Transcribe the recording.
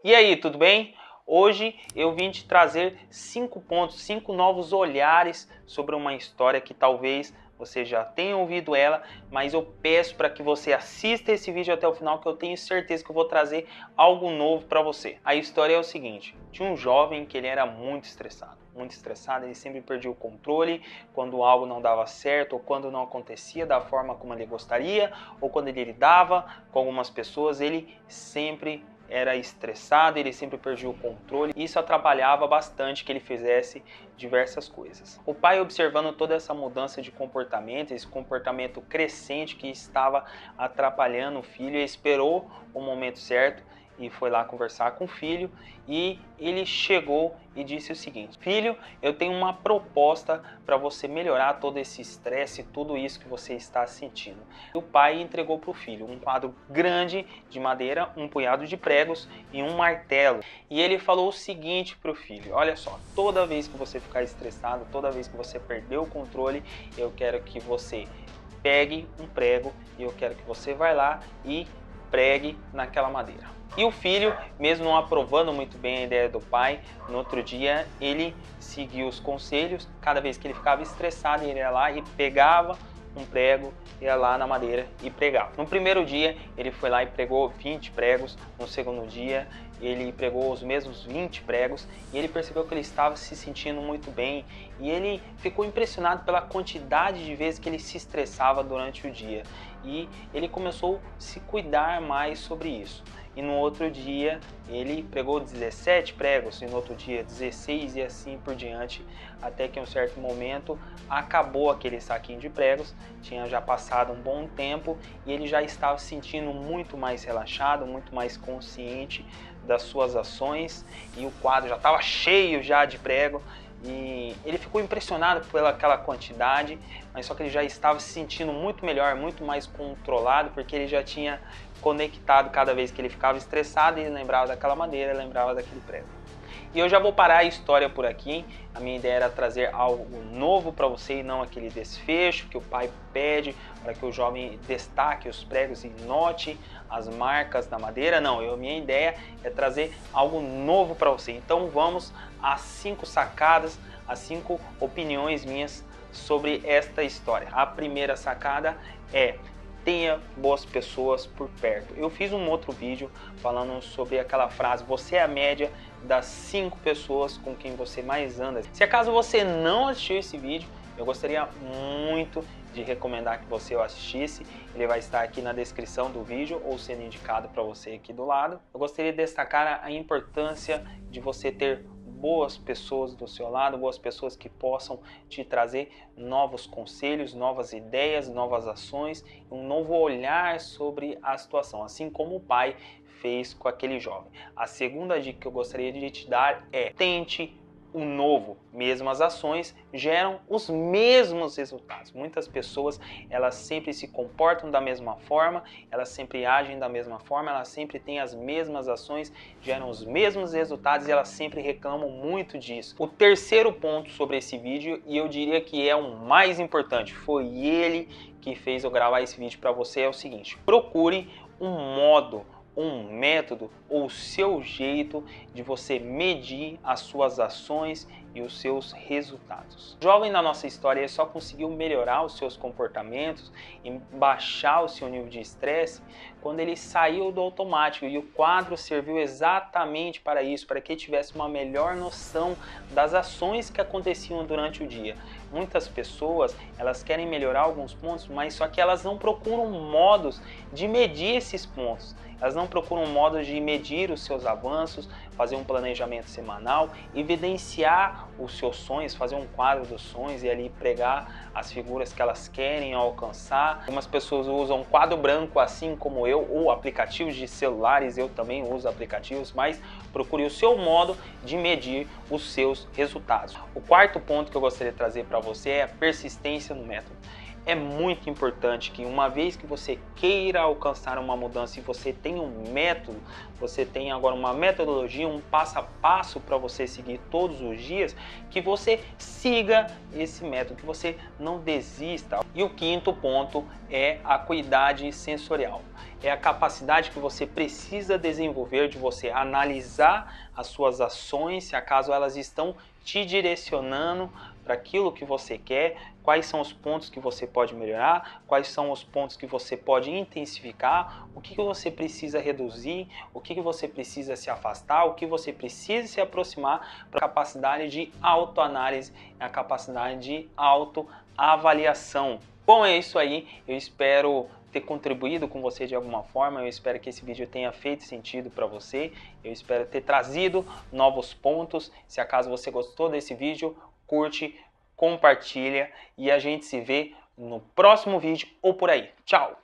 E aí, tudo bem? Hoje eu vim te trazer 5 pontos, 5 novos olhares sobre uma história que talvez você já tenha ouvido ela, mas eu peço para que você assista esse vídeo até o final, que eu tenho certeza que eu vou trazer algo novo para você. A história é o seguinte: tinha um jovem que ele era muito estressado, ele sempre perdia o controle quando algo não dava certo, ou quando não acontecia da forma como ele gostaria, ou quando ele lidava com algumas pessoas, ele sempre era estressado, ele sempre perdia o controle. Isso atrapalhava bastante que ele fizesse diversas coisas. O pai, observando toda essa mudança de comportamento, esse comportamento crescente que estava atrapalhando o filho, esperou o momento certo e foi lá conversar com o filho, e ele chegou e disse o seguinte: filho, eu tenho uma proposta para você melhorar todo esse estresse, tudo isso que você está sentindo. E o pai entregou para o filho um quadro grande de madeira, um punhado de pregos e um martelo. E ele falou o seguinte para o filho: olha só, toda vez que você ficar estressado, toda vez que você perder o controle, eu quero que você pegue um prego e eu quero que você vá lá e pregue naquela madeira. E o filho, mesmo não aprovando muito bem a ideia do pai, no outro dia ele seguiu os conselhos. Cada vez que ele ficava estressado, ele ia lá e pegava um prego, ia lá na madeira e pregava. No primeiro dia ele foi lá e pregou 20 pregos, no segundo dia ele pregou os mesmos 20 pregos, e ele percebeu que ele estava se sentindo muito bem, e ele ficou impressionado pela quantidade de vezes que ele se estressava durante o dia, e ele começou a se cuidar mais sobre isso. E no outro dia ele pregou 17 pregos, e no outro dia 16, e assim por diante, até que em um certo momento acabou aquele saquinho de pregos. Tinha já passado um bom tempo e ele já estava se sentindo muito mais relaxado, muito mais consciente das suas ações, e o quadro já estava cheio já de prego. E ele ficou impressionado pelaquela quantidade, mas só que ele já estava se sentindo muito melhor, muito mais controlado, porque ele já tinha conectado. Cada vez que ele ficava estressado, ele lembrava daquela madeira, lembrava daquele prego. E eu já vou parar a história por aqui. A minha ideia era trazer algo novo para você e não aquele desfecho que o pai pede para que o jovem destaque os pregos e note as marcas da madeira. Não, minha ideia é trazer algo novo para você. Então vamos às 5 sacadas, às 5 opiniões minhas sobre esta história. A primeira sacada é: tenha boas pessoas por perto. Eu fiz um outro vídeo falando sobre aquela frase: você é a média das 5 pessoas com quem você mais anda. Se acaso você não assistiu esse vídeo, eu gostaria muito de recomendar que você o assistisse. Ele vai estar aqui na descrição do vídeo ou sendo indicado para você aqui do lado. Eu gostaria de destacar a importância de você ter boas pessoas do seu lado, boas pessoas que possam te trazer novos conselhos, novas ideias, novas ações, um novo olhar sobre a situação, assim como o pai fez com aquele jovem. A segunda dica que eu gostaria de te dar é: tente o novo. Mesmas ações geram os mesmos resultados. Muitas pessoas, elas sempre se comportam da mesma forma, elas sempre agem da mesma forma, elas sempre têm as mesmas ações, geram os mesmos resultados, e elas sempre reclamam muito disso. O terceiro ponto sobre esse vídeo, e eu diria que é o mais importante, foi ele que fez eu gravar esse vídeo para você, é o seguinte: procure um modo, um método ou o seu jeito de você medir as suas ações e os seus resultados. O jovem na nossa história só conseguiu melhorar os seus comportamentos e baixar o seu nível de estresse quando ele saiu do automático, e o quadro serviu exatamente para isso, para que ele tivesse uma melhor noção das ações que aconteciam durante o dia. Muitas pessoas, elas querem melhorar alguns pontos, mas só que elas não procuram modos de medir esses pontos. Elas não procuram modos de medir os seus avanços, fazer um planejamento semanal, evidenciar os seus sonhos, fazer um quadro dos sonhos e ali pregar as figuras que elas querem alcançar. Algumas pessoas usam quadro branco, assim como eu, ou aplicativos de celulares. Eu também uso aplicativos, mas procure o seu modo de medir os seus resultados. O quarto ponto que eu gostaria de trazer para você é a persistência no método. É muito importante que, uma vez que você queira alcançar uma mudança e você tem um método, você tem agora uma metodologia, um passo a passo para você seguir todos os dias, que você siga esse método, que você não desista. E o quinto ponto é a acuidade sensorial. é a capacidade que você precisa desenvolver de você analisar as suas ações, se acaso elas estão te direcionando para aquilo que você quer, quais são os pontos que você pode melhorar, quais são os pontos que você pode intensificar, o que você precisa reduzir, o que você precisa se afastar, o que você precisa se aproximar para a capacidade de autoanálise, a capacidade de autoavaliação. Bom, é isso aí, eu espero ter contribuído com você de alguma forma, eu espero que esse vídeo tenha feito sentido para você, eu espero ter trazido novos pontos. Se acaso você gostou desse vídeo, curte, compartilha e a gente se vê no próximo vídeo ou por aí. Tchau!